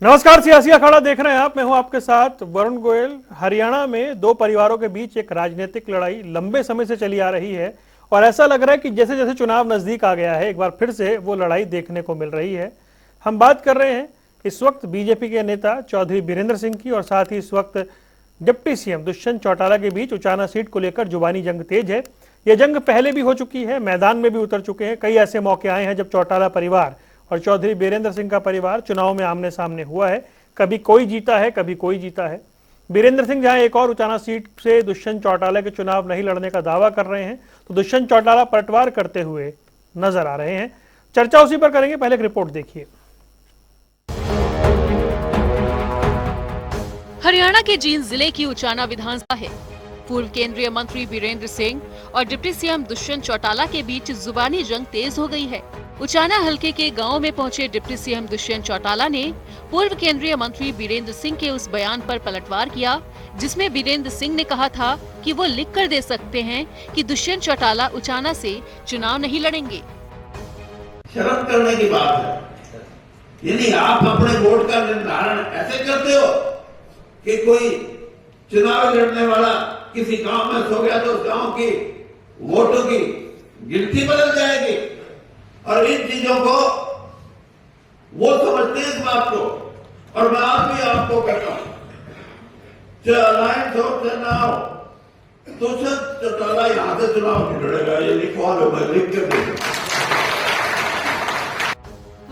नमस्कार, सियासी अखाड़ा देख रहे हैं आप। मैं हूं आपके साथ वरुण गोयल। हरियाणा में दो परिवारों के बीच एक राजनीतिक लड़ाई लंबे समय से चली आ रही है और ऐसा लग रहा है कि जैसे जैसे चुनाव नजदीक आ गया है एक बार फिर से वो लड़ाई देखने को मिल रही है। हम बात कर रहे हैं इस वक्त बीजेपी के नेता चौधरी बीरेंद्र सिंह की और साथ ही इस वक्त डिप्टी सीएम दुष्यंत चौटाला के बीच उचाना सीट को लेकर जुबानी जंग तेज है। यह जंग पहले भी हो चुकी है, मैदान में भी उतर चुके हैं। कई ऐसे मौके आए हैं जब चौटाला परिवार और चौधरी बीरेंद्र सिंह का परिवार चुनाव में आमने सामने हुआ है। कभी कोई जीता है, कभी कोई जीता है। बीरेंद्र सिंह जहां एक और उचाना सीट से दुष्यंत चौटाला के चुनाव नहीं लड़ने का दावा कर रहे हैं, तो दुष्यंत चौटाला पलटवार करते हुए नजर आ रहे हैं। चर्चा उसी पर करेंगे, पहले एक रिपोर्ट देखिए। हरियाणा के जींद जिले की उचाना विधानसभा है। पूर्व केंद्रीय मंत्री बीरेंद्र सिंह और डिप्टी सीएम दुष्यंत चौटाला के बीच जुबानी जंग तेज हो गई है। उचाना हलके के गांव में पहुंचे डिप्टी सीएम दुष्यंत चौटाला ने पूर्व केंद्रीय मंत्री बीरेंद्र सिंह के उस बयान पर पलटवार किया जिसमें बीरेंद्र सिंह ने कहा था कि वो लिख कर दे सकते हैं कि दुष्यंत चौटाला उचाना से चुनाव नहीं लड़ेंगे। शर्म करने की बात है। यानी आप अपने वोट का निर्धारण ऐसे करते हो कि कोई चुनाव लड़ने वाला किसी गांव में सो गया तो उस गांव की वोटों की गिनती बदल जाएगी। और इन चीजों को वो समझते हैं इस बात को। और मैं आज भी आपको कहता हूं, चौटाला यहां से चुनाव नहीं लड़ेगा, ये लिखवा लो, मैं लिख के दूंगा।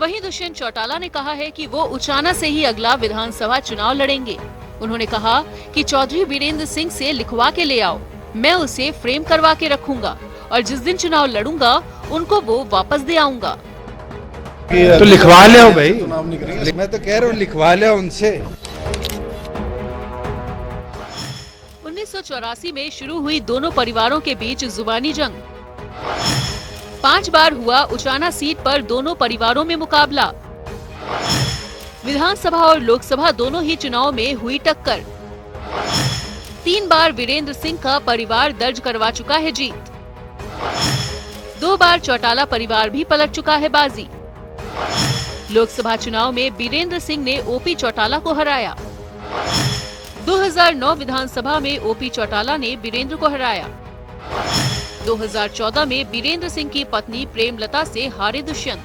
वहीं दुष्यंत चौटाला ने कहा है कि वो उचाना से ही अगला विधानसभा चुनाव लड़ेंगे। उन्होंने कहा कि चौधरी बीरेंद्र सिंह से लिखवा के ले आओ, मैं उसे फ्रेम करवा के रखूंगा और जिस दिन चुनाव लड़ूंगा उनको वो वापस दे आऊंगा। तो लिखवा ले भाई, मैं तो कह रहा हूँ लिखवा ले उनसे। 1984 में शुरू हुई दोनों परिवारों के बीच जुबानी जंग। 5 बार हुआ उचाना सीट पर दोनों परिवारों में मुकाबला। विधानसभा और लोकसभा दोनों ही चुनाव में हुई टक्कर। 3 बार वीरेंद्र सिंह का परिवार दर्ज करवा चुका है जीत। 2 बार चौटाला परिवार भी पलट चुका है बाजी। लोकसभा चुनाव में बीरेंद्र सिंह ने ओपी चौटाला को हराया। 2009 विधानसभा में ओपी चौटाला ने बीरेंद्र को हराया। 2014 में बीरेंद्र सिंह की पत्नी प्रेमलता से हारे दुष्यंत।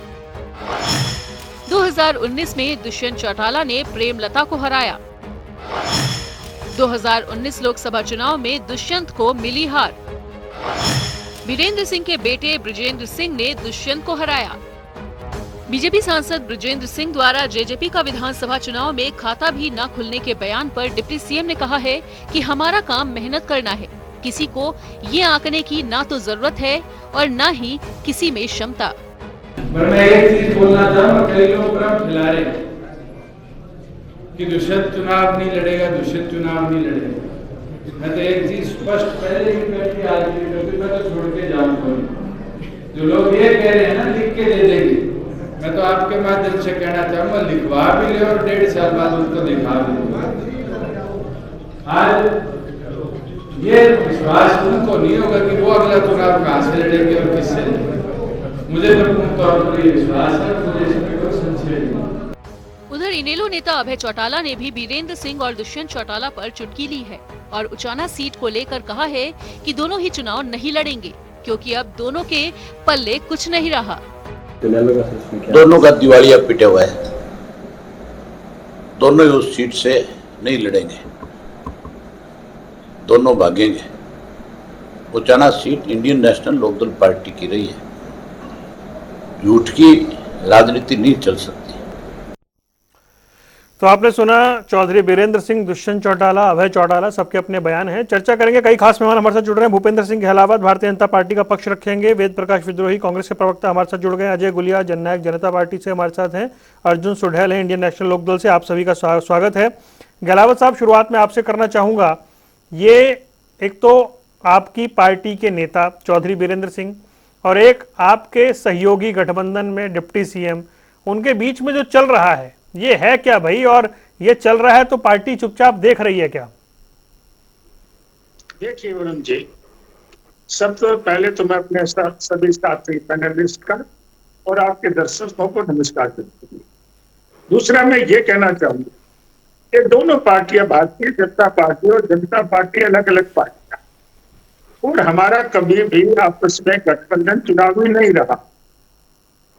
2019 में दुष्यंत चौटाला ने प्रेमलता को हराया। 2019 लोकसभा चुनाव में दुष्यंत को मिली हार। बीरेंद्र सिंह के बेटे ब्रिजेंद्र सिंह ने दुष्यंत को हराया। बीजेपी सांसद ब्रिजेंद्र सिंह द्वारा जेजेपी का विधानसभा चुनाव में खाता भी न खुलने के बयान पर डिप्टी सीएम ने कहा है कि हमारा काम मेहनत करना है, किसी को ये आंकने की ना तो जरूरत है और न ही किसी में क्षमता। मैं एक चीज बोलना चाहूँगा, कई लोग भ्रम फैला रहे कि दुष्यंत चुनाव नहीं लड़ेगा, दुष्यंत चुनाव नहीं लड़ेगा। मैं तो एक चीज स्पष्ट पहले ही करके आज भी मैं तो छोड़ के जाऊंगा। जो लोग ये कह रहे हैं ना लिख के दे देंगे, मैं तो आपके माध्यम से कहना चाहूंगा लिखवा भी ले और 1.5 साल बाद उनको दिखा भी। आज ये विश्वास उनको नहीं होगा कि वो अगला चुनाव कहां से लड़ेंगे और किससे लड़ेंगे। मुझे तो पूर्ण तौर पर ये विश्वास है, मुझे इसमें कोई संशय नहीं। उधर इनेलो नेता अभय चौटाला ने भी बीरेंद्र सिंह और दुष्यंत चौटाला पर चुटकी ली है और उचाना सीट को लेकर कहा है कि दोनों ही चुनाव नहीं लड़ेंगे क्योंकि अब दोनों के पल्ले कुछ नहीं रहा। दोनों का दिवालिया पिटे हुआ है, दोनों ही उस सीट से नहीं लड़ेंगे, दोनों भागेंगे। Uchana seat Indian National Lokdal party की रही है, झूठ की राजनीति नहीं चल सकती। तो आपने सुना चौधरी बीरेंद्र सिंह, दुष्यंत चौटाला, अभय चौटाला, सबके अपने बयान हैं। चर्चा करेंगे, कई खास मेहमान हमारे साथ जुड़ रहे हैं। भूपेंद्र सिंह गहलावत भारतीय जनता पार्टी का पक्ष रखेंगे। वेद प्रकाश विद्रोही कांग्रेस के प्रवक्ता हमारे साथ जुड़ गए। अजय गुलिया जननायक जनता पार्टी से हमारे साथ हैं। अर्जुन सुढैल है इंडियन नेशनल लोकदल से। आप सभी का स्वागत है। गहलावत साहब, शुरुआत में आपसे करना चाहूंगा, ये एक तो आपकी पार्टी के नेता चौधरी बीरेंद्र सिंह और एक आपके सहयोगी गठबंधन में डिप्टी सीएम, उनके बीच में जो चल रहा है ये है क्या भाई? और ये चल रहा है तो पार्टी चुपचाप देख रही है क्या? देखिए वरुण जी, सबसे पहले तो मैं अपने सभी साथी पैनलिस्ट का और आपके दर्शकों को नमस्कार करता हूँ। दूसरा मैं ये कहना चाहूंगा कि दोनों पार्टियां, भारतीय जनता पार्टी और जनता पार्टी, अलग अलग पार्टियां, और हमारा कभी भी आपस में गठबंधन चुनावी नहीं रहा।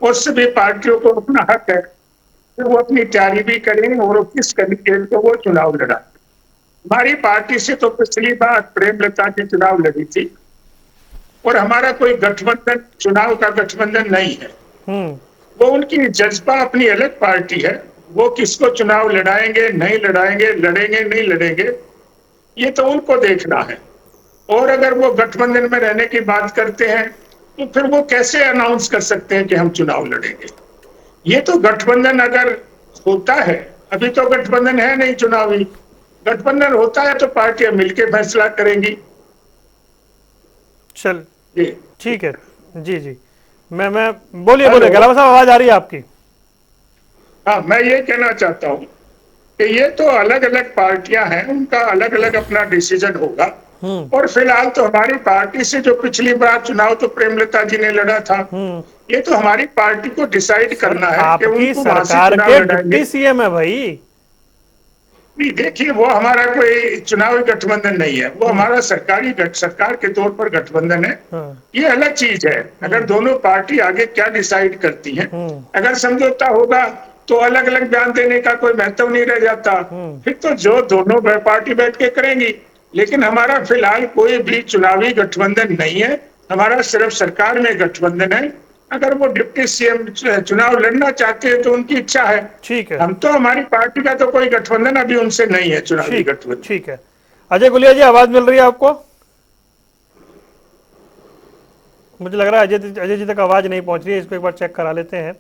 और सभी पार्टियों को अपना हक है कि वो अपनी तैयारी भी करें और किस कैंडिडेट को वो चुनाव लड़ा। हमारी पार्टी से तो पिछली बार प्रेमलता की चुनाव लड़ी थी और हमारा कोई गठबंधन, चुनाव का गठबंधन नहीं है। वो उनकी जज्बा अपनी अलग पार्टी है, वो किसको चुनाव लड़ाएंगे नहीं लड़ाएंगे, लड़ेंगे नहीं लड़ेंगे, ये तो उनको देखना है। और अगर वो गठबंधन में रहने की बात करते हैं तो फिर वो कैसे अनाउंस कर सकते हैं कि हम चुनाव लड़ेंगे? ये तो गठबंधन अगर होता है, अभी तो गठबंधन है नहीं चुनावी, गठबंधन होता है तो पार्टियां मिलकर फैसला करेंगी। चल जी ठीक है। जी जी, मैं बोलिए बोलिए गलावा साहब, आवाज आ रही है आपकी। हाँ, मैं ये कहना चाहता हूँ कि ये तो अलग अलग पार्टियां हैं, उनका अलग अलग अपना डिसीजन होगा। और फिलहाल तो हमारी पार्टी से जो पिछली बार चुनाव तो प्रेमलता जी ने लड़ा था, ये तो हमारी पार्टी को डिसाइड करना है कि आपकी उनको वहां से सरकार चुनाव के लड़ाएंगे। डिप्टी सीएम है भाई। नहीं, देखिए, वो हमारा कोई चुनावी गठबंधन नहीं है, वो हमारा सरकार के तौर पर गठबंधन है। ये अलग चीज है। अगर दोनों पार्टी आगे क्या डिसाइड करती हैं, अगर समझौता होगा तो अलग अलग बयान देने का कोई महत्व नहीं रह जाता। फिर तो जो दोनों पार्टी बैठ के करेंगी। लेकिन हमारा फिलहाल कोई भी चुनावी गठबंधन नहीं है, हमारा सिर्फ सरकार में गठबंधन है। अगर वो डिप्टी सीएम चुनाव लड़ना चाहते हैं तो उनकी इच्छा है। ठीक है, हम तो, हमारी पार्टी का तो कोई गठबंधन अभी उनसे नहीं है, चुनावी गठबंधन। ठीक है। अजय गुलिया जी, आवाज मिल रही है आपको? मुझे लग रहा है अजय जी तक आवाज नहीं पहुंच रही है, इसको एक बार चेक करा लेते हैं।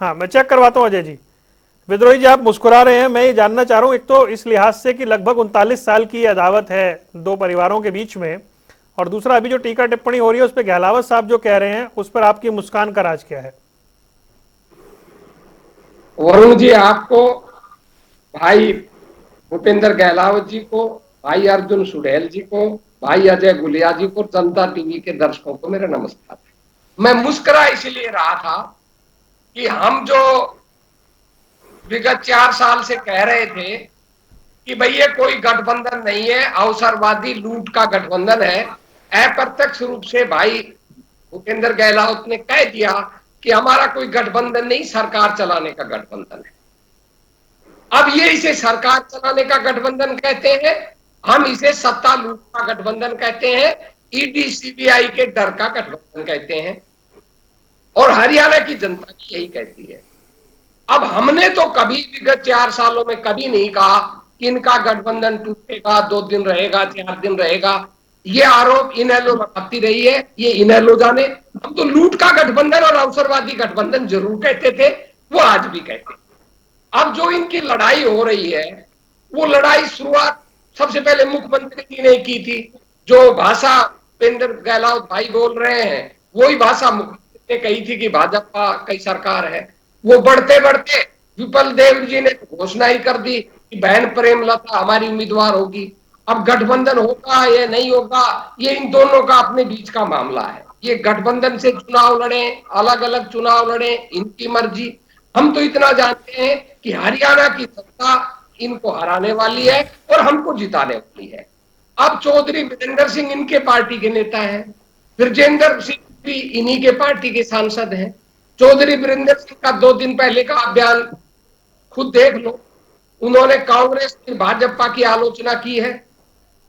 हाँ, मैं चेक करवाता हूँ। अजय जी, विद्रोही जी आप मुस्कुरा रहे हैं, मैं ये जानना चाह रहा हूँ, एक तो इस लिहाज से कि लगभग 39 साल की अदावत है दो परिवारों के बीच में, और दूसरा अभी जो टीका टिप्पणी हो रही है उस पर गहलावत साहब जो कह रहे हैं उस पर आपकी मुस्कान का राज क्या है? वरुण जी, आपको, भाई भूपेंद्र गहलावत जी को, भाई अर्जुन सुड़ैल जी को, भाई अजय गुलिया जी को, जनता टीवी के दर्शकों को मेरा नमस्कार। मैं मुस्कुरा इसलिए रहा था कि हम जो विगत 4 साल से कह रहे थे कि भाई ये कोई गठबंधन नहीं है, अवसरवादी लूट का गठबंधन है, अप्रत्यक्ष रूप से भाई भूपेंद्र गहलावत ने कह दिया कि हमारा कोई गठबंधन नहीं, सरकार चलाने का गठबंधन है। अब ये इसे सरकार चलाने का गठबंधन कहते हैं, हम इसे सत्ता लूट का गठबंधन कहते हैं, ईडी सीबीआई के डर का गठबंधन कहते हैं, और हरियाणा की जनता की यही कहती है। अब हमने तो कभी विगत 4 सालों में कभी नहीं कहा कि इनका गठबंधन टूटेगा, 2 दिन रहेगा, 4 दिन रहेगा। ये आरोप इनेलो लगाती रही है, ये इनेलो जाने। हम तो लूट का गठबंधन और अवसरवादी गठबंधन जरूर कहते थे, वो आज भी कहते हैं। अब जो इनकी लड़ाई हो रही है, वो लड़ाई शुरुआत सबसे पहले मुख्यमंत्री जी ने की थी। जो भाषा भूपेंद्र गहलावत भाई बोल रहे हैं, वही भाषा मुख्यमंत्री ने कही थी कि भाजपा की सरकार है। वो बढ़ते बढ़ते विपल देव जी ने घोषणा ही कर दी कि बहन प्रेमलता हमारी उम्मीदवार होगी। अब गठबंधन होगा या नहीं होगा, ये इन दोनों का अपने बीच का मामला है। ये गठबंधन से चुनाव लड़े, अलग अलग चुनाव लड़े, इनकी मर्जी। हम तो इतना जानते हैं कि हरियाणा की सत्ता इनको हराने वाली है और हमको जिताने वाली है। अब चौधरी वीरेंद्र सिंह इनके पार्टी के नेता हैं, ब्रजेंद्र सिंह भी इन्हीं के पार्टी के सांसद हैं। चौधरी वीरेंद्र सिंह का 2 दिन पहले का बयान खुद देख लो। उन्होंने कांग्रेस की, भाजपा की आलोचना की है,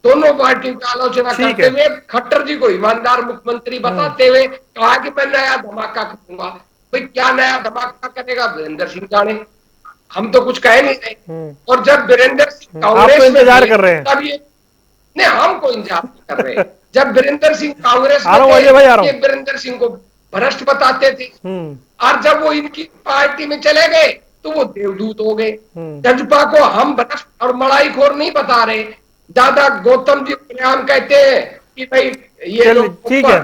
दोनों पार्टियों की आलोचना करते हुए खट्टर जी को ईमानदार मुख्यमंत्री बताते हुए कहा कि मैं नया धमाका करूंगा। भाई क्या नया धमाका करेगा वीरेंद्र सिंह जाने, हम तो कुछ कह नहीं रहे। और जब वीरेंद्र सिंह कांग्रेस में इंतजार कर रहे हैं, तब ये नहीं, हमको इंतजार कर रहे हैं। जब वीरेंद्र सिंह कांग्रेस में वीरेंद्र सिंह को भ्रष्ट बताते थे, और जब वो इनकी पार्टी में चले गए तो वो देवदूत हो गए। जजपा को हम भ्रष्ट और मड़ाईखोर नहीं बता रहे, दादा गौतम जी नाम कहते हैं कि भाई ये लोग, ठीक है,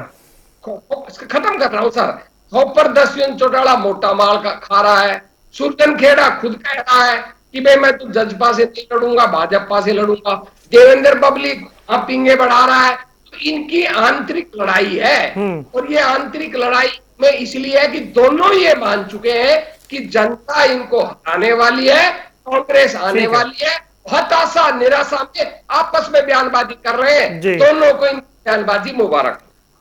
खत्म कर रहा हूं सर, खोपर 10 चौटाला मोटा माल का खा रहा है। सुरजन खेड़ा खुद कह रहा है कि भाई मैं तो जजपा से नहीं लड़ूंगा, भाजपा से लड़ूंगा। देवेंद्र बबली पिंगे बढ़ा रहा है। तो इनकी आंतरिक लड़ाई है, और ये आंतरिक लड़ाई में इसलिए है कि दोनों ये मान चुके हैं कि जनता इनको हटाने वाली है, कांग्रेस आने वाली है। हताशा निराशा में आपस में बयानबाजी कर रहे हैं। दोनों को इन बयानबाजी मुबारक।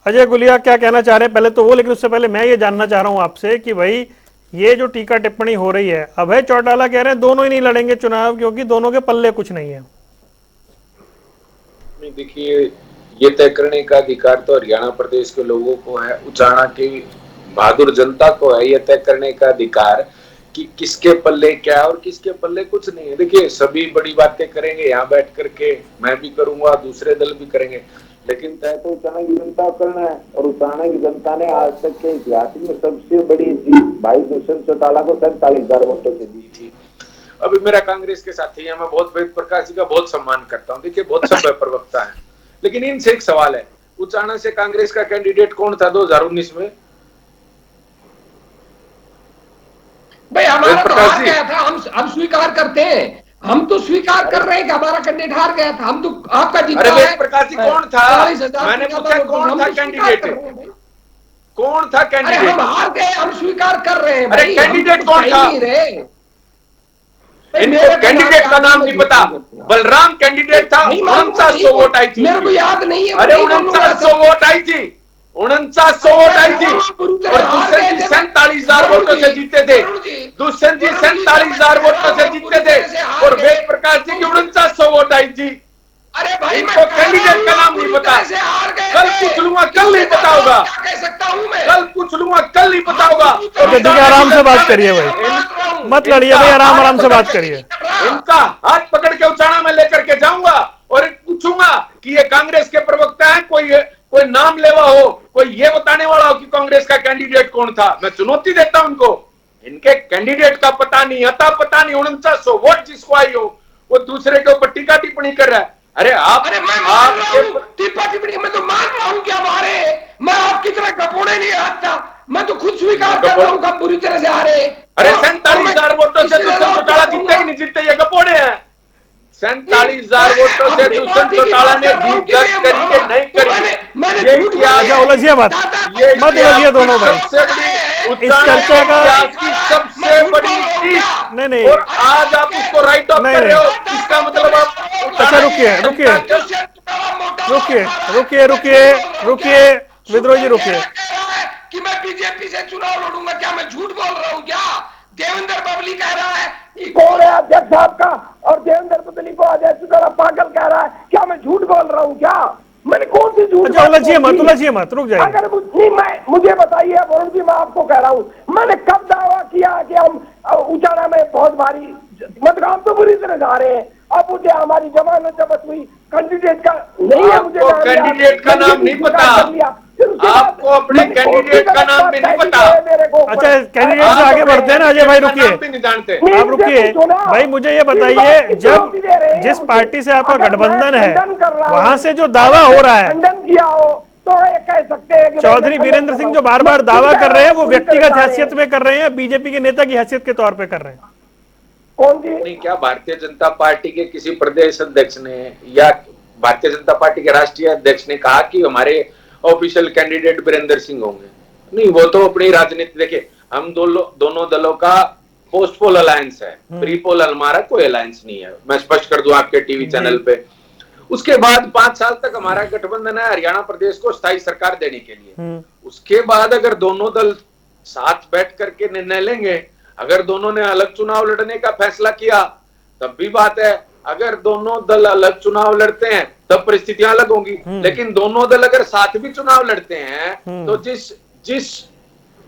अजय गुलिया क्या कहना चाह रहे हैं पहले तो वो, लेकिन उससे पहले मैं ये जानना चाह रहा हूं आपसे कि भाई ये जो टीका टिप्पणी हो रही है, अभय चौटाला कह रहे हैं दोनों ही नहीं लड़ेंगे चुनाव क्योंकि दोनों के पल्ले कुछ नहीं है। देखिए, ये तय करने का अधिकार तो हरियाणा प्रदेश के लोगों को है, उचाना की बहादुर जनता को है ये तय करने का अधिकार कि किसके पल्ले क्या है और किसके पल्ले कुछ नहीं है। देखिए, सभी बड़ी बातें करेंगे यहाँ बैठ करके, मैं भी करूंगा, दूसरे दल भी करेंगे, लेकिन तय तो उचाना की जनता करना है। और उचाना की जनता ने आज तक के इतिहास में सबसे बड़ी जीत भाई दुष्यंत चौटाला को 47,000 वोटों से दी थी। अभी मेरा कांग्रेस के साथी है, मैं बहुत वेद प्रकाश जी का बहुत सम्मान करता हूँ, देखिए बहुत सभ्य प्रवक्ता है, लेकिन इनसे एक सवाल है, उचाना से कांग्रेस का कैंडिडेट कौन था 2019 में? भाई हमारा तो हार गया था, हम स्वीकार करते हैं, हम तो स्वीकार कर रहे हैं कि हमारा कैंडिडेट हार गया था, हम तो आपका जीता है। प्रकाश जी कौन था? मैंने पूछा कौन था कैंडिडेट, कौन था कैंडिडेट? हम हार गए, हम स्वीकार कर रहे हैं। अरे कैंडिडेट कौन था? इनको कैंडिडेट का नाम नहीं पता। बलराम कैंडिडेट था, 4900 वोट आई थी। मेरे को याद नहीं है। अरे 4900 वोट आई थी, 4900 वोट आई थी, और दुष्यंत जी 47,000 वोटों से जीते थे। दुष्यंत जी 47,000 वोटों से जीते थे, और वेद प्रकाश जी की 4900 वोट आई थी। अरे भाई, इनको कैंडिडेट का नाम नहीं पता। कल पूछ लूंगा, कल नहीं पता होगा, कल पूछ लूंगा, कल नहीं पता होगा। आराम से बात करिए भाई, मत लड़िए भाई, आराम से बात करिए। इनका हाथ पकड़ के उचाना में लेकर के जाऊंगा और पूछूंगा कि ये कांग्रेस के प्रवक्ता हैं, कोई नाम लेवा हो, कोई ये बताने वाला हो कि कांग्रेस का कैंडिडेट कौन था। मैं चुनौती देता हूं उनको, इनके कैंडिडेट का पता नहीं, अता पता नहीं, 4900 वोट जिसको आई हो वो दूसरे के ऊपर टीका टिप्पणी कर रहा है। अरे आप, मैं टीका टिप्पणी मैं तो मान रहा हूं क्या मारे, मैं आपकी तरह कपोड़े नहीं हारता, मैं तो खुद स्वीकार कर रहा हूं कि बुरी तरह से हारे। अरे 47,000 वोटों से दुष्यंत चौटाला जीते ही नहीं जीते, ये कपोड़े हैं। 47,000 वोटों से दुष्यंत चौटाला ने जीत दर्ज करी के नहीं करी, ये क्या उलझिए मत उलझिए दोनों भाई, इस चर्चा का सबसे बड़ी जीत नहीं, और आज आप उसको राइट ऑफ कर रहे हो, इसका मतलब आप। अच्छा रुकिए विद्रोह जी, रुकिए कि मैं बीजेपी से चुनाव लड़ूंगा, क्या मैं झूठ बोल रहा हूं क्या? देवेंद्र बबली कह रहा है कि कौन है अध्यक्ष साहब का, और देवेंद्र बबली को अजय चौटाला पागल कह रहा है, क्या मैं झूठ बोल रहा हूं क्या? मैंने कौन सी झूठ? अच्छा उलझिए मत रुक जाइए। अगर मुझे बताइए वरुण जी, मैं आपको कह रहा हूं, मैंने कब दावा किया कि हम उचाना में बहुत भारी मतलब हम तो बुरी तरह जा रहे हैं। अब मुझे हमारी जमानत जब्त हुई, कैंडिडेट का नहीं है, मुझे कैंडिडेट का नाम नहीं पता, आपको अपने कैंडिडेट का नाम भी नहीं पता। अच्छा कैंडिडेट से आगे बढ़ते हैं ना अजय भाई, रुकिए आप रुकिए भाई, मुझे ये बताइए जब जिस पार्टी से आपका गठबंधन है वहां से जो दावा हो रहा है, किया हो तो ये कह सकते हैं चौधरी वीरेंद्र सिंह जो बार बार दावा कर रहे हैं वो व्यक्तिगत हैसियत में कर रहे हैं, बीजेपी के नेता की हैसियत के तौर पे कर रहे हैं? कौन जी? नहीं, क्या भारतीय जनता पार्टी के किसी प्रदेश अध्यक्ष ने या भारतीय जनता पार्टी के राष्ट्रीय अध्यक्ष ने कहा कि हमारे ऑफिशियल कैंडिडेट वीरेंद्र सिंह होंगे? नहीं, वो तो अपनी राजनीति, देखिए हम दोनों दलों का पोस्ट पोल अलायंस है, प्री पोल हमारा कोई अलायंस नहीं है, मैं स्पष्ट कर दूं आपके टीवी चैनल पे। उसके बाद 5 साल तक हमारा गठबंधन है हरियाणा प्रदेश को स्थायी सरकार देने के लिए। उसके बाद अगर दोनों दल साथ बैठ करके निर्णय लेंगे, अगर दोनों ने अलग चुनाव लड़ने का फैसला किया तब भी बात है, अगर दोनों दल अलग चुनाव लड़ते हैं तब परिस्थितियां अलग होंगी। लेकिन दोनों दल अगर साथ भी चुनाव लड़ते हैं तो जिस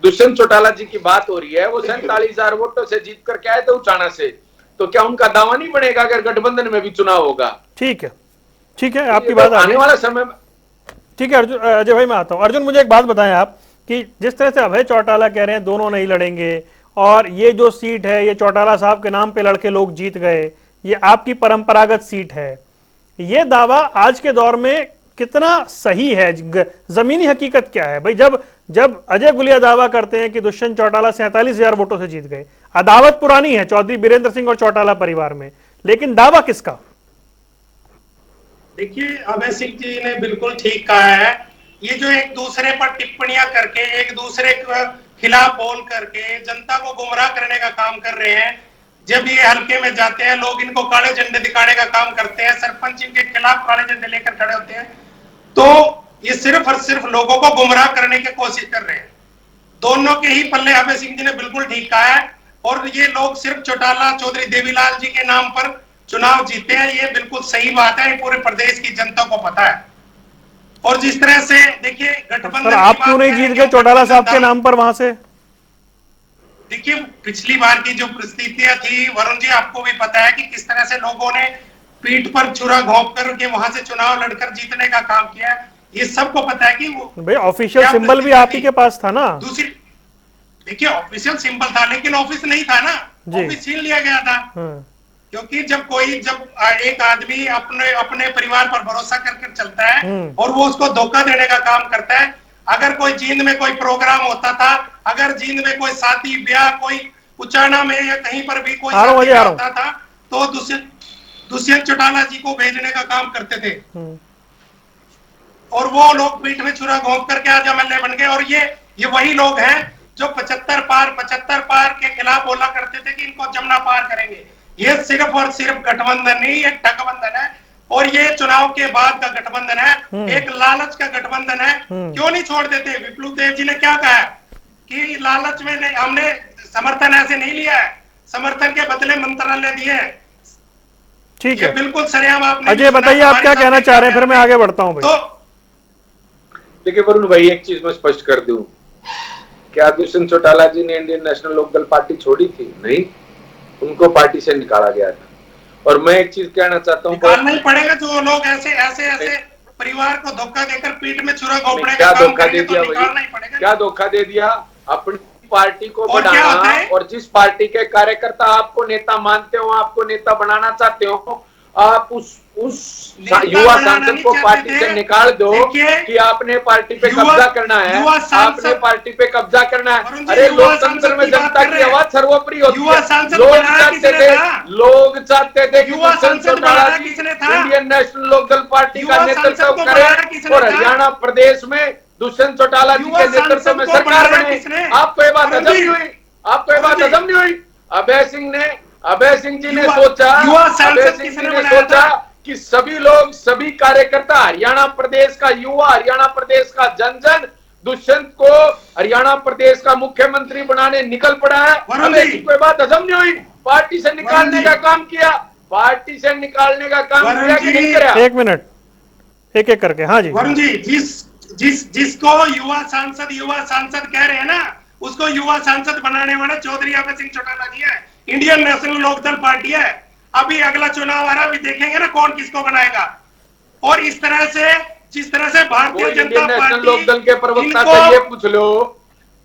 दुष्यंत चौटाला जी की बात हो रही है वो 47,000 वोटों से जीत कर के आए थे उचाना से, तो क्या उनका दावा नहीं बनेगा अगर गठबंधन में भी चुनाव होगा? ठीक है आपकी बात आने वाला समय। ठीक है अर्जुन, अजय भाई मैं आता हूं। अर्जुन मुझे एक बात बताएं आप कि जिस तरह से अभय चौटाला कह रहे हैं दोनों नहीं लड़ेंगे और ये जो सीट है ये चौटाला साहब के नाम पे लड़के लोग जीत गए, ये आपकी परंपरागत सीट है, ये दावा आज के दौर में कितना सही है? जमीनी हकीकत क्या है भाई? जब अजय गुलिया दावा करते हैं कि दुष्यंत चौटाला 47,000 वोटों से जीत गए, अदावत पुरानी है चौधरी वीरेंद्र सिंह और चौटाला परिवार में, लेकिन दावा किसका? देखिए, अभय सिंह जी ने बिल्कुल ठीक कहा है, ये जो एक दूसरे पर टिप्पणियां करके एक दूसरे खिलाफ बोल करके जनता को गुमराह करने का काम कर रहे हैं। जब ये हल्के में जाते हैं लोग इनको काले झंडे दिखाने का काम करते हैं, सरपंच इनके खिलाफ काले झंडे लेकर खड़े होते हैं, तो ये सिर्फ और सिर्फ लोगों को गुमराह करने की कोशिश कर रहे हैं। दोनों के ही पल्ले अभय सिंह जी ने बिल्कुल ठीक कहा है, और ये लोग सिर्फ चौटाला चौधरी देवीलाल जी के नाम पर चुनाव जीते हैं, ये बिल्कुल सही बात है, पूरे प्रदेश की जनता को पता है। और जिस तरह से देखिए गठबंधन, आप क्यों नहीं जीत गए चौटाला साहब के नाम पर वहां से? देखिए पिछली बार की जो परिस्थितियां थी वरुण जी, आपको भी पता है कि किस तरह से लोगों ने पीठ पर छुरा घोंप करके वहां से चुनाव लड़कर जीतने का काम किया है, ये सबको पता है कि वो भाई ऑफिशियल सिंबल भी आप ही के पास था ना। दूसरी देखिए ऑफिशियल सिंबल था लेकिन ऑफिस नहीं था ना, ऑफिस छीन लिया गया था। क्योंकि जब एक आदमी अपने परिवार पर भरोसा करके चलता है और वो उसको धोखा देने का काम करता है, अगर कोई जींद में कोई प्रोग्राम होता था, अगर जींद में कोई शादी ब्याह, कोई उचाना में या कहीं पर भी कोई शादी होता था, तो दुष्यंत चौटाला जी को भेजने का काम करते थे, और वो लोग पीठ में छुरा घोंप करके आज एमएलए बन गए। और ये वही लोग हैं जो 75 पार के खिलाफ बोला करते थे कि इनको जमुना पार करेंगे। ये सिर्फ और सिर्फ गठबंधन नहीं, एक ठगबंधन है, और ये चुनाव के बाद का गठबंधन है, एक लालच का गठबंधन है। क्यों नहीं छोड़ देते? विप्लव देव जी ने क्या कहा कि लालच में हमने समर्थन ऐसे नहीं लिया है, समर्थन के बदले मंत्रालय दिए। ठीक है, बिल्कुल सरेआम आपने। अजय बताइए आप क्या कहना चाह रहे हैं, फिर मैं आगे बढ़ता हूँ। तो देखिए वरुण भाई, एक चीज मैं स्पष्ट कर दूं, क्या दुष्यंत चौटाला जी ने इंडियन नेशनल लोकदल पार्टी छोड़ी थी? नहीं, उनको पार्टी से निकाला गया था। और मैं एक चीज कहना चाहता हूँ, निकालना ही पड़ेगा। जो लोग ऐसे परिवार को धोखा देकर पीठ में छुरा घोंपने का काम करेंगे तो निकालना ही पड़ेगा। क्या धोखा दे दिया? अपनी पार्टी को बढ़ाना, और जिस पार्टी के कार्यकर्ता आपको नेता मानते हो, आपको नेता बनाना चाहते हो, आप उस युवा सांसद को पार्टी से निकाल दो कि आपने पार्टी पे कब्जा करना है, आपने पार्टी पे कब्जा करना है। अरे लोकतंत्र में जनता की आवाज सर्वोपरि होती है। लोग चाहते थे कि दुष्यंत चौटाला जी इंडियन नेशनल लोकदल पार्टी का नेतृत्व करें और हरियाणा प्रदेश में दुष्यंत चौटाला जी के नेतृत्व में सरकार बने। आपको ये बात हजम नहीं हुई? आपको ये बात हजम नहीं हुई? अभय सिंह जी ने सोचा कि सभी लोग, सभी कार्यकर्ता, हरियाणा प्रदेश का युवा, हरियाणा प्रदेश का जन दुष्यंत को हरियाणा प्रदेश का मुख्यमंत्री बनाने निकल पड़ा है। कोई बात हजम नहीं हुई? पार्टी से निकालने का काम किया, पार्टी से निकालने का काम किया कि नहीं किया? एक मिनट, एक करके। हाँ जी वरुण जी, जिसको युवा सांसद कह रहे हैं ना, उसको युवा सांसद बनाने वाले चौधरी अभय सिंह चौटाला जी है, इंडियन नेशनल लोकदल पार्टी है। अभी अगला चुनाव आ रहा है, अभी देखेंगे ना कौन किसको बनाएगा। और इस तरह से जिस तरह से भारतीय जनता पार्टी लोकदल के प्रवक्ता से ये पूछ लो,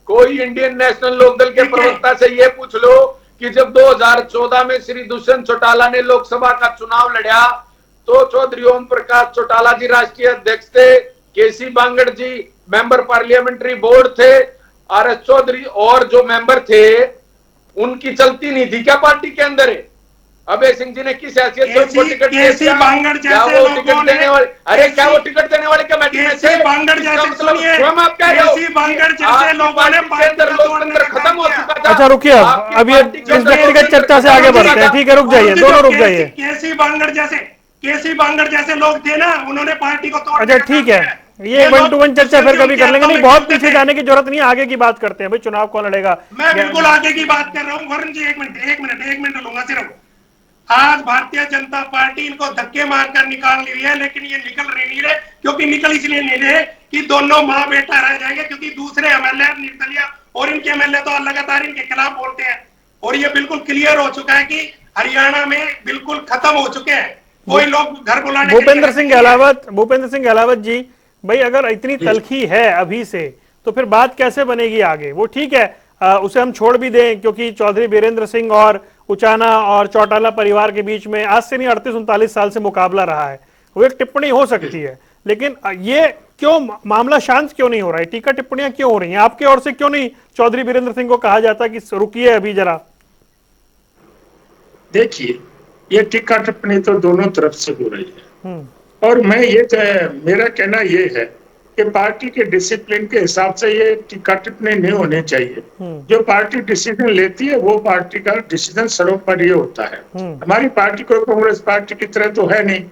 कोई इंडियन नेशनल लोकदल के प्रवक्ता से ये पूछ लो कि जब 2014 में श्री दुष्यंत चौटाला ने लोकसभा का चुनाव लड़ा तो चौधरी ओम प्रकाश चौटाला जी राष्ट्रीय अध्यक्ष थे, केसी बांगड़ जी मेंबर पार्लियामेंट्री बोर्ड थे, आर एस चौधरी और जो मेंबर थे उनकी चलती नहीं थी क्या पार्टी के अंदर? अभय सिंह जी ने किस हैसियत से उनको टिकट दिया? क्या वो टिकट देने वाले? अरे क्या वो टिकट देने वाले क्या बैठे में थे? खत्म हो चुका था। अच्छा रुकिए, अब ये इस व्यक्तिगत चर्चा से आगे बढ़ते हैं। ठीक है, रुक जाइए, दोनों रुक जाइए। केसी बांगड़ जैसे लोग थे ना, उन्होंने पार्टी को तोड़। अच्छा ठीक है, ये 1 to 1 चर्चा फिर कभी कर लेंगे। नहीं, बहुत पीछे जाने की जरूरत नहीं है, आगे की बात करते हैं। भाई चुनाव कौन लड़ेगा? मैं बिल्कुल आगे की बात कर रहा हूँ वरुण जी। एक मिनट लूंगा सिर्फ। आज भारतीय जनता पार्टी इनको धक्के मारकर निकाल रही है, लेकिन ये निकल नहीं रहे। क्योंकि निकल इसलिए नहीं रहे कि दोनों माँ बेटा रह जाएंगे, क्योंकि दूसरे एमएलए निर्दलीय और इनके एमएलए तो लगातार इनके खिलाफ बोलते हैं। और ये बिल्कुल क्लियर हो चुका है कि हरियाणा में बिल्कुल खत्म हो चुके हैं। कोई लोग घर बुलाने। भूपेंद्र सिंह गहलावत जी, भाई अगर इतनी तलखी है अभी से, तो फिर बात कैसे बनेगी आगे? वो ठीक है, उसे हम छोड़ भी दें, क्योंकि चौधरी बीरेंद्र सिंह और उचाना और चौटाला परिवार के बीच में आज से नहीं 38-39 साल से मुकाबला रहा है। वो एक टिप्पणी हो सकती है, लेकिन ये क्यों मामला शांत क्यों नहीं हो रहा है? टीका टिप्पणियां क्यों हो रही हैं? आपके ओर से क्यों नहीं चौधरी बीरेंद्र सिंह को कहा जाता कि रुकिए अभी जरा? देखिए, ये टीका टिप्पणी तो दोनों तरफ से हो रही है, और मेरा कहना ये है कि पार्टी के डिसिप्लिन के हिसाब से ये टीका टिप्पणी नहीं होनी चाहिए। जो पार्टी डिसीजन लेती है वो पार्टी का डिसीजन सर्वोपरि होता है। हमारी पार्टी कोई कांग्रेस पार्टी की तरह तो है नहीं।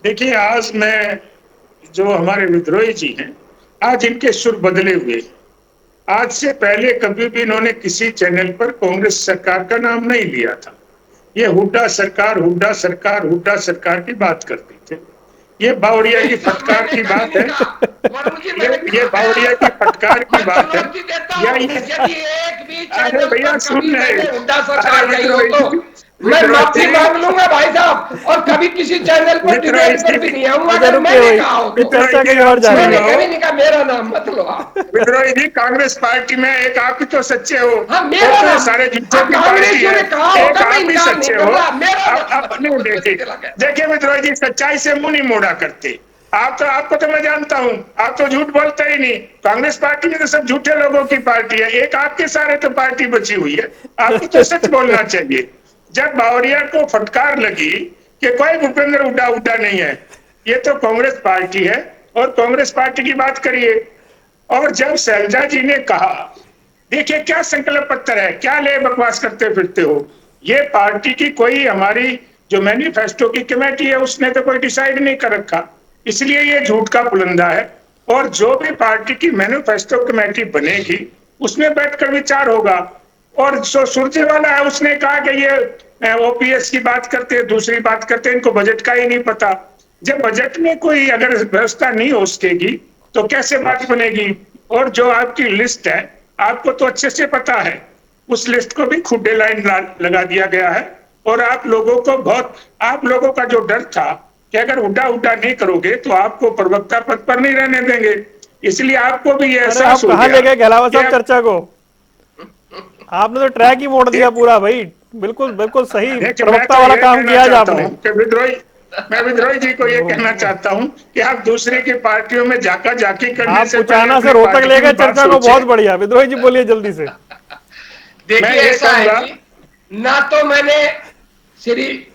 देखिए, आज मैं जो हमारे विद्रोही जी हैं, आज इनके सुर बदले हुए। आज से पहले कभी भी इन्होंने किसी चैनल पर कांग्रेस सरकार का नाम नहीं लिया था। ये हुड्डा सरकार, हुड्डा सरकार, हुड्डा सरकार की बात करते थे। ये बावड़िया की फटकार की बात है। ये बावड़िया की फटकार की बात है। या ये अरे भैया सुन रहे, मैं माफी मांग लूंगा भाई साहब, और कभी किसी चैनल पर डिबेट पर भी नहीं आऊंगा अगर मैंने कहा हो तो। चर्चा कहीं और जा रही है। कभी नहीं कहा मेरा नाम मत लो आप। विद्रोही जी, कांग्रेस पार्टी में एक आप ही तो सच्चे हो। हाँ, मेरा तो नाम सारे झूठों की पार्टी है, एक आप ही सच्चे हो। देखिए विद्रोही जी, सच्चाई से मुंह नहीं मोड़ा करते। आपको तो मैं जानता हूँ, आप तो झूठ बोलते ही नहीं। कांग्रेस पार्टी में तो सब झूठे लोगों की पार्टी है, एक आपके सारे तो पार्टी बची हुई है। आपको तो सच बोलना चाहिए। जब बावरिया को फटकार लगी कि कोई भूपेंद्र हुड्डा हुड्डा नहीं है, ये तो कांग्रेस पार्टी है और कांग्रेस पार्टी की बात करिए। और जब शैलजा जी ने कहा, देखिए क्या संकल्प पत्र है, क्या ले बकवास करते फिरते हो। ये पार्टी की कोई हमारी जो मैनिफेस्टो की कमेटी है उसने तो कोई डिसाइड नहीं कर रखा, इसलिए ये झूठ का पुलंदा है। और जो भी पार्टी की मैनिफेस्टो कमेटी बनेगी उसमें बैठकर विचार होगा। और जो सुरजेवाला है उसने कहा कि ये ओपीएस की बात करते हैं, दूसरी बात करते हैं, इनको बजट का ही नहीं पता। जब बजट में कोई अगर व्यवस्था नहीं हो सकेगी तो कैसे बात बनेगी। और जो आपकी लिस्ट है आपको तो अच्छे से पता है, उस लिस्ट को भी खुड्डे लाइन लगा दिया गया है। और आप लोगों का जो डर था कि अगर हुड्डा हुड्डा नहीं करोगे तो आपको प्रवक्ता पद पर नहीं रहने देंगे, इसलिए आपको भी एहसास हो गया। कहाँ ले गए गहलावा साहब चर्चा को? आपने तो ट्रैक ही मोड़ दिया पूरा भाई। बिल्कुल बिल्कुल सही प्रवक्ता वाला काम किया आज आपने। मैं विद्रोही जी को ये कहना चाहता हूँ कि आप दूसरे की पार्टियों में जाकी करने से उचाना से रोहतक ले गए चर्चा को, बहुत बढ़िया। विद्रोही जी बोलिए जल्दी से। देखिए ऐसा है कि ना तो मैंने श्री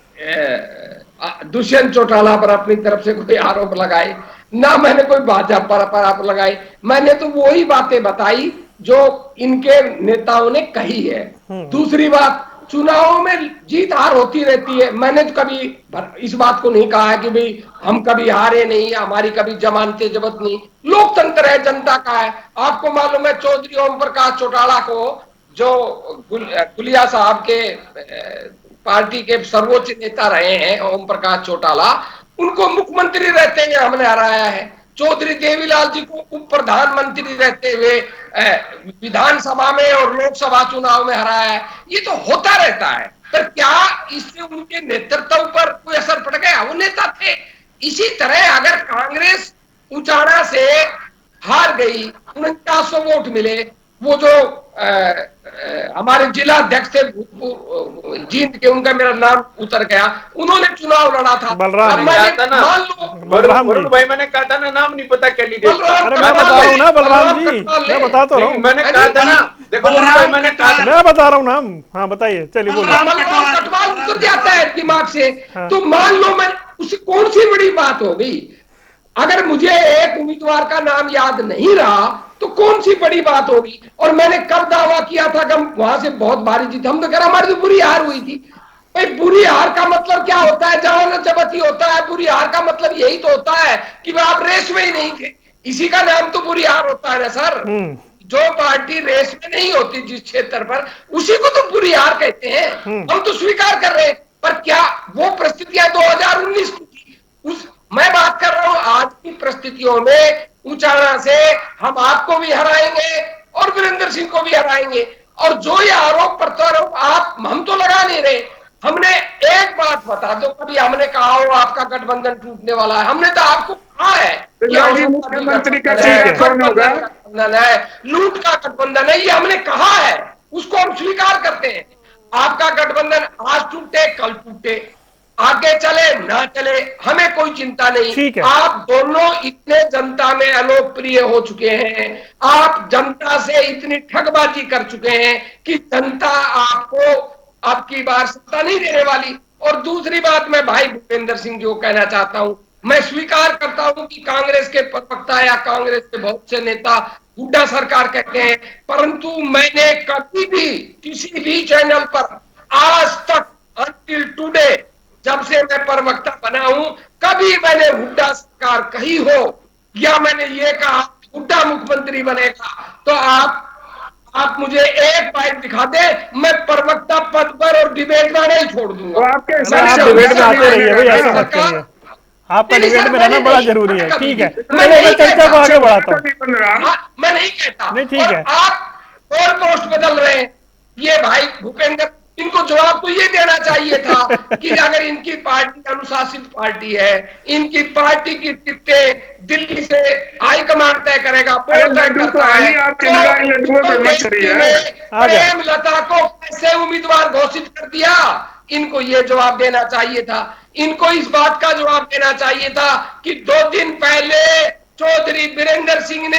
दुष्यंत चौटाला पर अपनी तरफ से कोई आरोप लगाए, ना मैंने कोई भाजपा पर आरोप लगाए। मैंने तो वही बातें बताई जो इनके नेताओं ने कही है। दूसरी बात, चुनावों में जीत हार होती रहती है। मैंने तो कभी इस बात को नहीं कहा है कि भाई हम कभी हारे नहीं, हमारी कभी जमानतें जब्त नहीं। लोकतंत्र है, जनता का है। आपको मालूम है चौधरी ओम प्रकाश चौटाला को, जो गुलिया साहब के पार्टी के सर्वोच्च नेता रहे हैं, ओम प्रकाश चौटाला, उनको मुख्यमंत्री रहते हुए हमने हराया है। चौधरी देवीलाल जी को उप प्रधानमंत्री रहते हुए विधानसभा में और लोकसभा चुनाव में हराया है। ये तो होता रहता है, पर क्या इससे उनके नेतृत्व पर कोई असर पड़ गया? वो नेता थे। इसी तरह अगर कांग्रेस उचाना से हार गई, 4900 वोट मिले, वो जो हमारे जिला अध्यक्ष थे जीत के, उनका मेरा नाम उतर गया, उन्होंने चुनाव लड़ा था। बलराम वरुण भाई, मैंने कहा था ना, नाम नहीं पता कैंडिडेट। अरे मैं बता रहा हूँ ना बलराम जी, मैं बता तो रहा हूँ। मैंने कहा था ना, देखो मैंने कहा, मैं बता रहा हूँ नाम। हाँ बताइए, चलिए बोलिए। कटवाल उतर जाता है दिमाग से। तो मान लो मैं, उसे कौन सी बड़ी बात हो गई? अगर मुझे एक उम्मीदवार का नाम याद नहीं रहा तो कौन सी बड़ी बात होगी? और मैंने कब दावा किया था कि हम वहां से बहुत भारी जीते? हम तो कह रहे हमारी तो बुरी हार हुई थी। भाई बुरी हार का मतलब क्या होता है? जवान जबती होता है। बुरी हार का मतलब यही तो होता है कि आप रेस में ही नहीं थे, इसी का नाम तो बुरी हार होता है ना सर। जो पार्टी रेस में नहीं होती जिस क्षेत्र पर, उसी को तो बुरी हार कहते हैं। हम तो स्वीकार कर रहे हैं, पर क्या वो परिस्थितियां 2019 की थी? मैं बात कर रहा हूं आज की परिस्थितियों में उचाना से हम आपको भी हराएंगे और वीरेंद्र सिंह को भी हराएंगे। और जो ये आरोप प्रत्यारोप हम तो लगा नहीं रहे। हमने एक बात बता दो, कभी हमने कहा हो आपका गठबंधन टूटने वाला है? हमने तो आपको कहा है कि मुख्यमंत्री का गठबंधन है, लूट का गठबंधन है, ये हमने कहा है, उसको हम स्वीकार करते हैं। आपका गठबंधन आज टूटे कल टूटे, आगे चले ना चले, हमें कोई चिंता नहीं। आप दोनों इतने जनता में अलोकप्रिय हो चुके हैं, आप जनता से इतनी ठगबाजी कर चुके हैं कि जनता आपको अब की बार सत्ता नहीं देने वाली। और दूसरी बात मैं भाई भूपेंद्र सिंह जी को कहना चाहता हूं, मैं स्वीकार करता हूं कि कांग्रेस के प्रवक्ता या कांग्रेस के बहुत से नेता हुड्डा सरकार कहते हैं, परंतु मैंने कभी भी किसी भी चैनल पर आज तक अंटिल टुडे जब से मैं प्रवक्ता बना हूं कभी मैंने हुड्डा सरकार कही हो या मैंने ये कहा हुड्डा मुख्यमंत्री बनेगा तो आप मुझे एक बाइट दिखा दे, मैं प्रवक्ता पद पर और डिबेट में नहीं छोड़ दूंगा। आप डिबेट में आते रहिए भाई, ऐसा मत करिए, आपका डिबेट में रहना बड़ा जरूरी है। ठीक है, मैं चर्चा को आगे बढ़ाता हूँ। मैं नहीं कहता, नहीं ठीक है, आप और पोस्ट बदल रहे हैं। ये भाई भूपेंद्र, इनको जवाब तो ये देना चाहिए था कि अगर इनकी पार्टी अनुशासित पार्टी है, इनकी पार्टी की टिकटें दिल्ली से हाईकमान तय करेगा, बोर्ड तय करता है, प्रेमलता को कैसे उम्मीदवार घोषित कर दिया, इनको ये जवाब देना चाहिए था। इनको इस बात का जवाब देना चाहिए था कि 2 दिन पहले चौधरी वीरेंद्र सिंह ने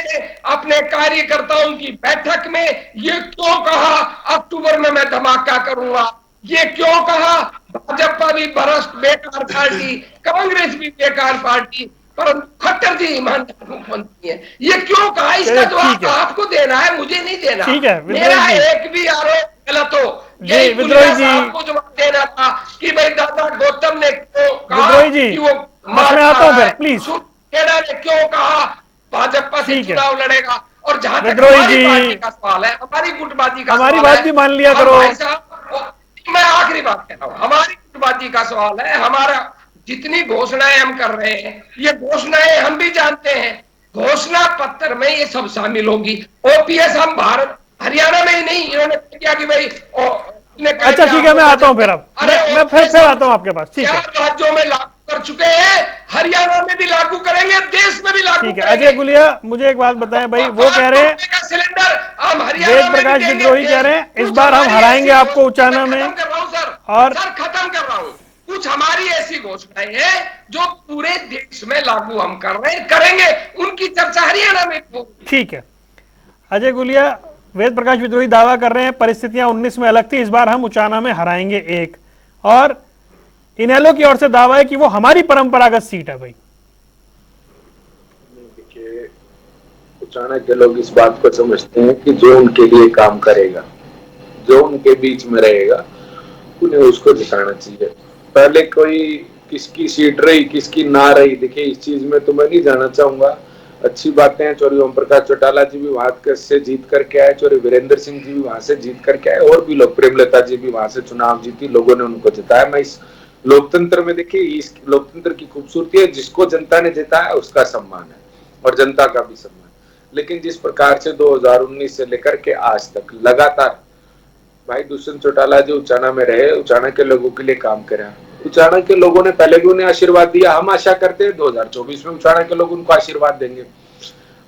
अपने कार्यकर्ताओं की बैठक में ये क्यों कहा अक्टूबर में मैं धमाका करूंगा, ये क्यों कहा भाजपा भी भ्रष्ट बेकार पार्टी, कांग्रेस भी बेकार पार्टी, परंतु खट्टर जी ईमानदार मुख्यमंत्री है, ये क्यों कहा, इसका जवाब आपको देना है, मुझे नहीं देना। ठीक है, मेरा एक भी आरोप गलत हो जी विद्रोही जी, आपको जवाब देना था कि भाई दादा गौतम ने क्यों कहा विद्रोही जी, कि वो मैं आता हूं फिर प्लीज, केडा ने क्यों कहा भाजपा से चुनाव लड़ेगा, और जहां तक विद्रोही हमारी जी पार्टी का सवाल है, हमारी गुटबाजी का हमारी सवाल बात है, भी मान लिया करो। मैं आखिरी बात कह रहा हूं, हमारी गुटबाजी का सवाल है, हमारा जितनी घोषणाएं हम कर रहे हैं ये घोषणाएं हम भी जानते हैं, घोषणा पत्र में ये सब शामिल होगी। ओपीएस हम भारत हरियाणा में ही नहीं, इन्होंने किया कि भाई अच्छा ठीक है, मैं आता हूं फिर, अब मैं फिर आता हूं आपके पास। ठीक है, राज्यों में लागू कर चुके हैं, हरियाणा में भी लागू करेंगे, देश में भी लागू ठीक है। करेंगे। अजय गुलिया मुझे एक बात बताएं भाई, वो कह रहे हैं सिलेंडर हम हरियाणा वेद प्रकाश विद्रोही कह रहे हैं इस बार हम हराएंगे आपको उचाना में, और खत्म कर रहा हूं, कुछ हमारी ऐसी घोषणाएं हैं जो पूरे देश में लागू हम कर रहे हैं, करेंगे, उनकी चर्चा हरियाणा में होगी। ठीक है। अजय गुलिया, वेद प्रकाश विद्रोही दावा कर रहे हैं परिस्थितियां 19 में अलग थी, इस बार हम उचाना में हराएंगे एक, और इनेलो की ओर से दावा है कि वो हमारी परंपरागत सीट है। भाई देखिए, उचाना के लोग इस बात को समझते हैं कि जो उनके लिए काम करेगा, जो उनके बीच में रहेगा, उन्हें उसको दिखाना चाहिए। पहले कोई किसकी सीट रही किसकी ना रही, देखिए इस चीज में तो मैं नहीं जाना चाहूंगा। अच्छी बातें हैं, चौधरी ओम प्रकाश चौटाला जी भी वहां से जीत करके आए, चौधरी वीरेंद्र सिंह जी भी वहां से जीत करके आए, और भी लोग, प्रेमलता जी भी वहां से चुनाव जीती, लोगों ने उनको जिताया। मैं इस लोकतंत्र में, देखिए इस लोकतंत्र की खूबसूरती है, जिसको जनता ने जिताया उसका सम्मान है और जनता का भी सम्मान। लेकिन जिस प्रकार से 2019 से लेकर के आज तक लगातार भाई दुष्यंत चौटाला जी उचाना में रहे, उचाना के लोगों के लिए काम करा, उचाना के लोगों ने पहले भी उन्हें आशीर्वाद दिया, हम आशा करते हैं 2024 में उचाना के लोग उनको आशीर्वाद देंगे।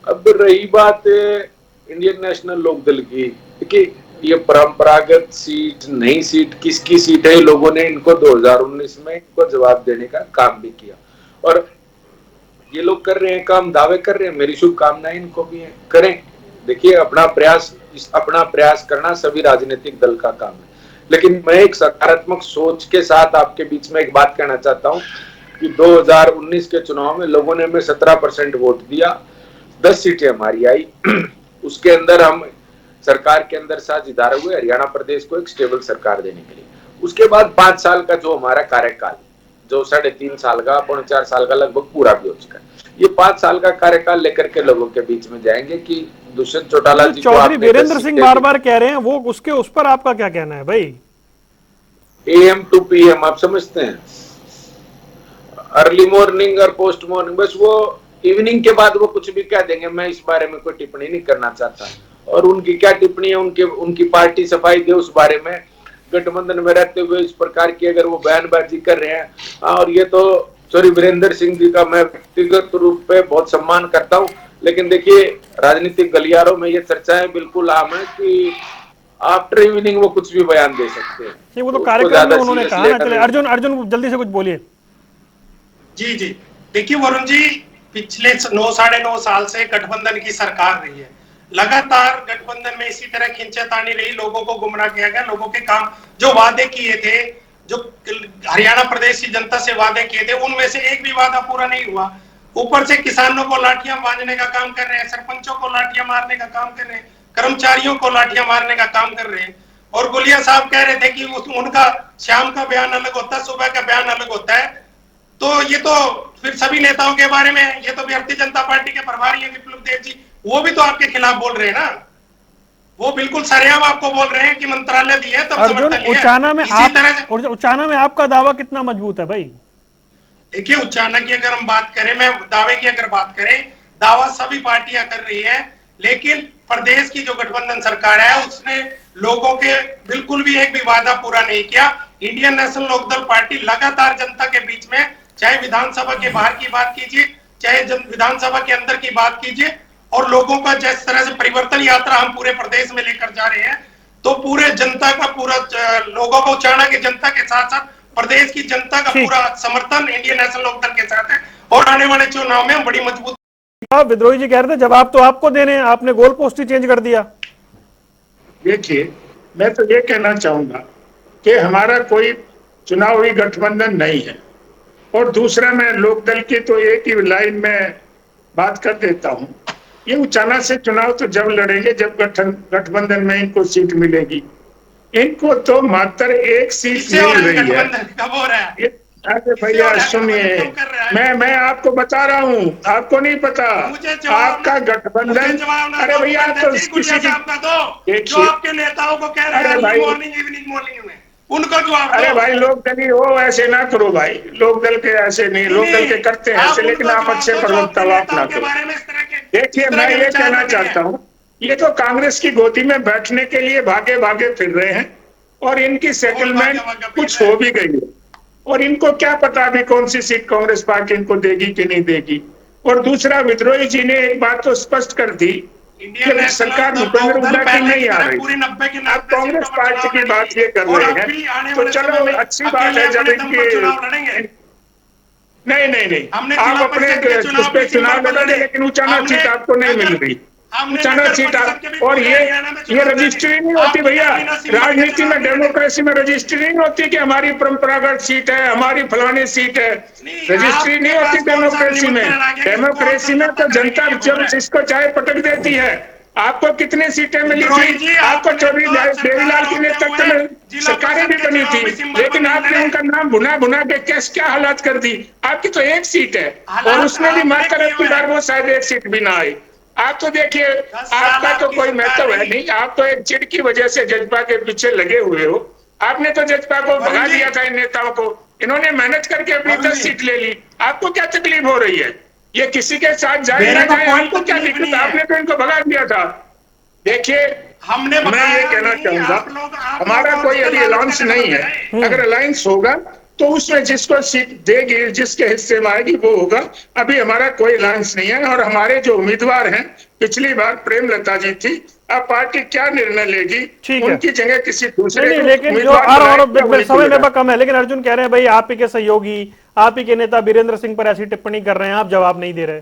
अब रही बात इंडियन नेशनल लोकदल की, देखिए ये परंपरागत सीट नई सीट किसकी सीट है, लोगों ने इनको 2019 में इनको जवाब देने का काम भी किया, और ये लोग कर रहे हैं काम, दावे कर रहे हैं, मेरी शुभकामनाएं इनको भी है, करें। देखिए अपना प्रयास करना सभी राजनीतिक दल का काम है, लेकिन मैं एक सकारात्मक सोच के साथ आपके बीच में एक बात कहना चाहता हूं कि 2019 के चुनाव में लोगों ने हमें 17% वोट दिया, 10 सीटें हमारी आई, उसके अंदर हम सरकार के अंदर साझेदार हुए हरियाणा प्रदेश को एक स्टेबल सरकार देने के लिए। उसके बाद 5 साल का जो हमारा कार्यकाल, जो 3.5 साल का 4 साल का लगभग पूरा भी हो चुका है, ये 5 साल का कार्यकाल लेकर के लोगों के बीच में जाएंगे कि दुष्यंत चौटाला जी, चौधरी वीरेंद्र सिंह बार-बार कह रहे हैं वो, उसके उस पर आपका क्या कहना है भाई? AM to PM आप समझते हैं, अर्ली मॉर्निंग और पोस्ट मॉर्निंग, बस वो इवनिंग के बाद वो कुछ भी कह देंगे, मैं इस बारे में कोई टिप्पणी नहीं करना चाहता, और उनकी क्या टिप्पणी है, उनकी पार्टी सफाई दे उस बारे में। गठबंधन में रहते हुए इस प्रकार की अगर वो बयानबाजी कर रहे हैं, और ये तो सॉरी वीरेंद्र सिंह जी का मैं व्यक्तिगत रूप पे बहुत सम्मान करता हूँ, लेकिन देखिए राजनीतिक गलियारों में ये चर्चाएं बिल्कुल आम है कि आफ्टर इवनिंग वो कुछ भी बयान दे सकते हैं। नहीं, वो तो कार्यक्रम में उन्होंने कहा ना। चले अर्जुन जल्दी से कुछ बोलिए। जी देखिए वरुण जी, पिछले 9-9.5 साल से गठबंधन की सरकार रही है, लगातार गठबंधन में इसी तरह खिंचातानी रही, लोगों को गुमराह किया गया, लोगों के काम जो वादे किए थे, जो हरियाणा प्रदेश की जनता से वादे किए थे उनमें से एक भी वादा पूरा नहीं हुआ। ऊपर से किसानों को लाठियां बांधने का काम कर रहे हैं, सरपंचों को लाठियां मारने का काम कर रहे हैं, कर्मचारियों को लाठियां मारने का काम कर रहे हैं। और गुलिया साहब कह रहे थे कि उनका शाम का बयान अलग होता है, सुबह का बयान अलग होता है। तो ये तो फिर सभी नेताओं के बारे में, ये तो भारतीय जनता पार्टी के प्रभारी हैं विप्लव देव जी, वो भी तो आपके खिलाफ बोल रहे हैं ना। वो बिल्कुल सरेआम आपको बोल रहे हैं कि मंत्रालय दिया तब अर्जुन, उचाना में आपका दावा कितना मजबूत है भाई? देखिए, उचाना की अगर हम बात करें, मैं दावे की अगर बात करें, दावा सभी पार्टियां कर रही है, लेकिन प्रदेश की जो गठबंधन सरकार है उसने लोगों के बिल्कुल भी एक भी वादा पूरा नहीं किया। इंडियन नेशनल लोकदल पार्टी लगातार जनता के बीच में, चाहे विधानसभा के बाहर की बात कीजिए, चाहे विधानसभा के अंदर की बात कीजिए, और लोगों का जिस तरह से परिवर्तन यात्रा हम पूरे प्रदेश में लेकर जा रहे हैं, तो पूरे जनता का पूरा लोगों को, उचाना की जनता के साथ साथ प्रदेश की जनता का पूरा समर्थन इंडियन नेशनल लोकदल के साथ है। और आने वाले चुनाव में हम बड़ी मजबूत। विद्रोही जी कह रहे थे जवाब तो आपको देने हैं, आपने गोल पोस्ट ही चेंज कर दिया। देखिए, मैं तो ये कहना चाहूंगा कि हमारा कोई चुनावी गठबंधन नहीं है। और दूसरा, मैं लोकदल की तो एक ही लाइन में बात कर देता हूं, ये उचाना से चुनाव तो जब लड़ेंगे जब गठबंधन में इनको सीट मिलेगी। इनको तो मात्र एक सीट मिल रही है। कब हो रहा है? अरे भैया सुनिए, मैं आपको बता रहा हूँ, आपको नहीं पता आपका गठबंधन। अरे भैया, तो किसी की जो आपके नेताओं को कह रहे हैं मॉर्निंग इवनिंग मॉर्निंग में, उनको जवाब। अरे भाई, लोकदल ही हो, ऐसे ना करो भाई, लोकदल के ऐसे नहीं, लोकदल के करते हैं ऐसे, लेकिन आप अच्छे प्रवक्ता आप ना करो। देखिए, मैं ये कहना चाहता हूँ, ये तो कांग्रेस की गोदी में बैठने के लिए भागे भागे फिर रहे हैं, और इनकी सेटलमेंट कुछ हो भी गई है, और इनको क्या पता अभी कौन सी सीट कांग्रेस पार्टी इनको देगी कि नहीं देगी। और दूसरा, विद्रोही जी ने एक बात तो स्पष्ट कर दी कि सरकार भूपेंद्र हुड्डा की नहीं आ रही। आप कांग्रेस पार्टी की बात ये कर रहे हैं, तो चलो अच्छी बात है जब इनकी नहीं आप अपने उस पर चुनाव लड़ोगे, लेकिन उचाना सीट आपको नहीं मिल रही। उचाना सीट और ये रजिस्ट्री नहीं होती भैया। राजनीति में, डेमोक्रेसी में रजिस्ट्री नहीं होती कि हमारी परंपरागत सीट है, हमारी फलानी सीट है। रजिस्ट्री नहीं होती डेमोक्रेसी में। डेमोक्रेसी में तो जनता जब जिसको चाहे पटक देती है। आपको कितनी सीटें मिली थी? आपको देवीलाल के नेतृत्व में सरकारें भी बनी थी, लेकिन आपने उनका नाम भुना भुना के क्या हालात कर दी। आपकी तो एक सीट है, और उसमें भी मात्र एक बार वो शायद एक सीट भी ना आई। आप तो देखिए, आपका तो कोई महत्व है नहीं। आप तो एक चिड़ की वजह से जज्बा के पीछे लगे हुए हो। आपने तो जज्बा को भगा दिया था इन नेताओं को। इन्होंने मेहनत करके अपनी 10 सीट ले ली। आपको क्या तकलीफ हो रही है? ये किसी के साथ जाए ना जाए, आपको क्या दिक्कत? आपने तो इनको भगा दिया था। देखिए, मैं ये कहना चाहूंगा, हमारा कोई अभी अलायंस नहीं है। अगर अलायंस होगा तो उसमें जिसको सीट देगी, जिसके हिस्से में आएगी वो होगा। अभी हमारा कोई अलायंस नहीं है, और हमारे जो उम्मीदवार हैं, पिछली बार प्रेमलता जी थी, अब पार्टी क्या निर्णय लेगी, उनकी जगह किसी दूसरे नहीं, लेकिन जो समय में कम है। लेकिन अर्जुन कह रहे हैं भाई, आप ही के सहयोगी, आप ही के नेता बीरेंद्र सिंह पर ऐसी टिप्पणी कर रहे हैं, आप जवाब नहीं दे रहे।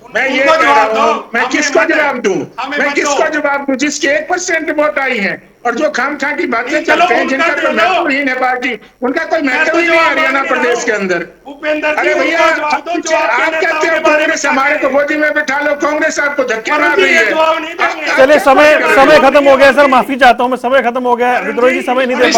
मैं ये कह रहा हूँ, मैं किसको जवाब दूं? मैं किसको जवाब दूं जिसके 1% वोट आई है, और जो खामखा की बातें करते हैं, जिनका कोई महत्वहीन है पार्टी, उनका कोई महत्व ही नहीं है हरियाणा प्रदेश के अंदर। अरे भैया, आप कहते हो कांग्रेस हमारे को गोदी में बिठा लो, कांग्रेस आपको धक्के मार रही है। चले, समय खत्म हो गया सर, माफी चाहता हूँ मैं, समय खत्म हो गया। विद्रोही जी समय नहीं दे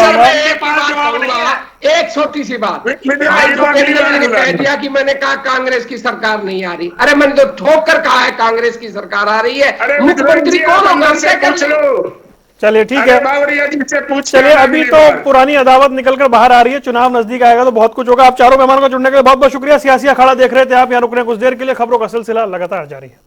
पाऊंगा। एक छोटी सी बात, कह दिया कि मैंने कहा कांग्रेस की सरकार नहीं आ रही। अरे मैंने तो ठोक कर कहा है कांग्रेस की सरकार आ रही है। मुख्यमंत्री कौन होगा? चलिए ठीक है, चलिए अभी तो पुरानी अदावत निकलकर बाहर आ रही है। चुनाव नजदीक आएगा तो बहुत कुछ होगा। आप चारों मेहमानों को जुड़ने के लिए बहुत बहुत शुक्रिया। सियासी अखाड़ा देख रहे थे आप, यहाँ रुकने कुछ देर के लिए। खबरों का सिलसिला लगातार जारी है।